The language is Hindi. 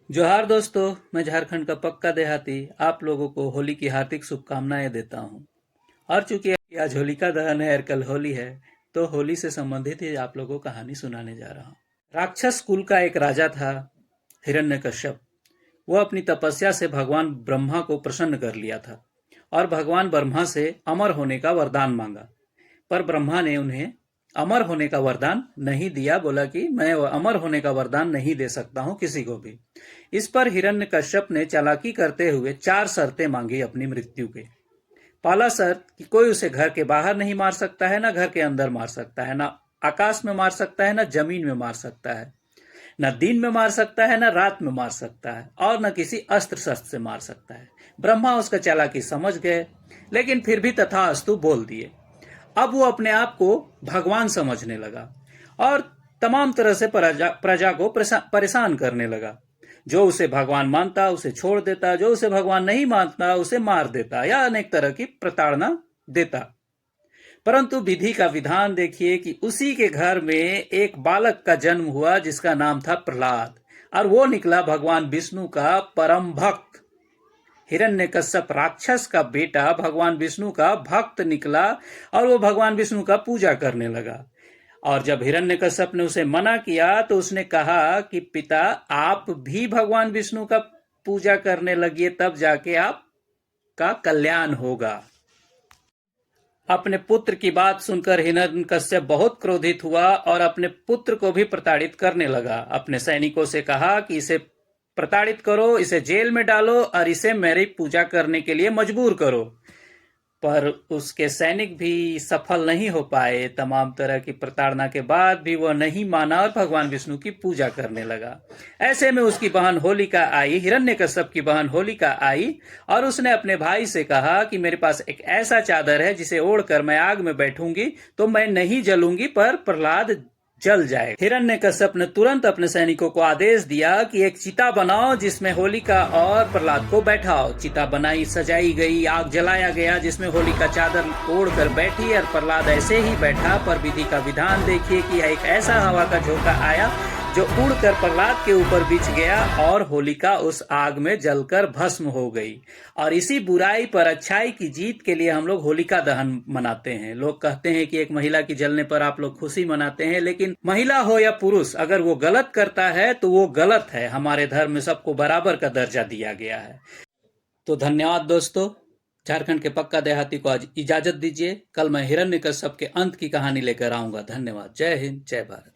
जोहार दोस्तों, मैं झारखंड का पक्का देहाती आप लोगों को होली की हार्दिक शुभकामनाएं देता हूं। और चूंकि आज होलिका दहन है और कल होली है, तो होली से संबंधित ही आप लोगों को कहानी सुनाने जा रहा हूं। राक्षस कुल का एक राजा था, हिरण्यकश्यप। वो अपनी तपस्या से भगवान ब्रह्मा को प्रसन्न कर लिया था और भगवान ब्रह्मा से अमर होने का वरदान मांगा। पर ब्रह्मा ने उन्हें अमर होने का वरदान नहीं दिया। बोला कि मैं अमर होने का वरदान नहीं दे सकता हूं किसी को भी। इस पर हिरण्यकश्यप ने चालाकी करते हुए 4 शर्तें मांगी अपनी मृत्यु के। पहला शर्त कि कोई उसे घर के बाहर नहीं मार सकता है, ना घर के अंदर मार सकता है, ना आकाश में मार सकता है, ना जमीन में मार सकता है, न दिन में मार सकता है, न रात में मार सकता है, और न किसी अस्त्र शस्त्र से मार सकता है। ब्रह्मा उसका चालाकी समझ गए, लेकिन फिर भी तथास्तु बोल दिए। अब वो अपने आप को भगवान समझने लगा और तमाम तरह से प्रजा को परेशान करने लगा। जो उसे भगवान मानता उसे छोड़ देता, जो उसे भगवान नहीं मानता उसे मार देता या अनेक तरह की प्रताड़ना देता। परंतु विधि का विधान देखिए कि उसी के घर में एक बालक का जन्म हुआ जिसका नाम था प्रहलाद, और वो निकला भगवान विष्णु का परम भक्त। हिरण्यकश्यप राक्षस का बेटा भगवान विष्णु का भक्त निकला और वो भगवान विष्णु का पूजा करने लगा। और जब हिरण्यकश्यप ने उसे मना किया तो उसने कहा कि पिता, आप भी भगवान विष्णु का पूजा करने लगिए, तब जाके आपका कल्याण होगा। अपने पुत्र की बात सुनकर हिरण्यकश्यप बहुत क्रोधित हुआ और अपने पुत्र को भी प्रताड़ित करने लगा। अपने सैनिकों से कहा कि इसे प्रताड़ित करो, इसे जेल में डालो और इसे मेरी पूजा करने के लिए मजबूर करो। पर उसके सैनिक भी सफल नहीं हो पाए। तमाम तरह की प्रताड़ना के बाद भी वह नहीं माना और भगवान विष्णु की पूजा करने लगा। ऐसे में उसकी बहन होलिका आई, हिरण्यकश्यप की बहन होलिका आई, और उसने अपने भाई से कहा कि मेरे पास एक ऐसा चादर है जिसे ओढ़कर मैं आग में बैठूंगी तो मैं नहीं जलूंगी, पर प्रहलाद जल जाए। हिरण्यकश्यप ने तुरंत अपने सैनिकों को आदेश दिया कि एक चिता बनाओ जिसमें होलिका और प्रहलाद को बैठाओ। चिता बनाई, सजाई गई, आग जलाया गया जिसमें होलिका चादर ओढ़कर बैठी और प्रहलाद ऐसे ही बैठा। पर विधि का विधान देखिए कि एक ऐसा हवा का झोंका आया जो उड़कर प्रहलाद के ऊपर बिछ गया और होलिका उस आग में जलकर भस्म हो गई। और इसी बुराई पर अच्छाई की जीत के लिए हम लोग होलिका दहन मनाते हैं। लोग कहते हैं कि एक महिला की जलने पर आप लोग खुशी मनाते हैं, लेकिन महिला हो या पुरुष, अगर वो गलत करता है तो वो गलत है। हमारे धर्म में सबको बराबर का दर्जा दिया गया है। तो धन्यवाद दोस्तों। झारखंड के पक्का देहाती को आज इजाजत दीजिए। कल मैं हिरण्यकश्यप के अंत की कहानी लेकर आऊंगा। धन्यवाद। जय हिंद, जय भारत।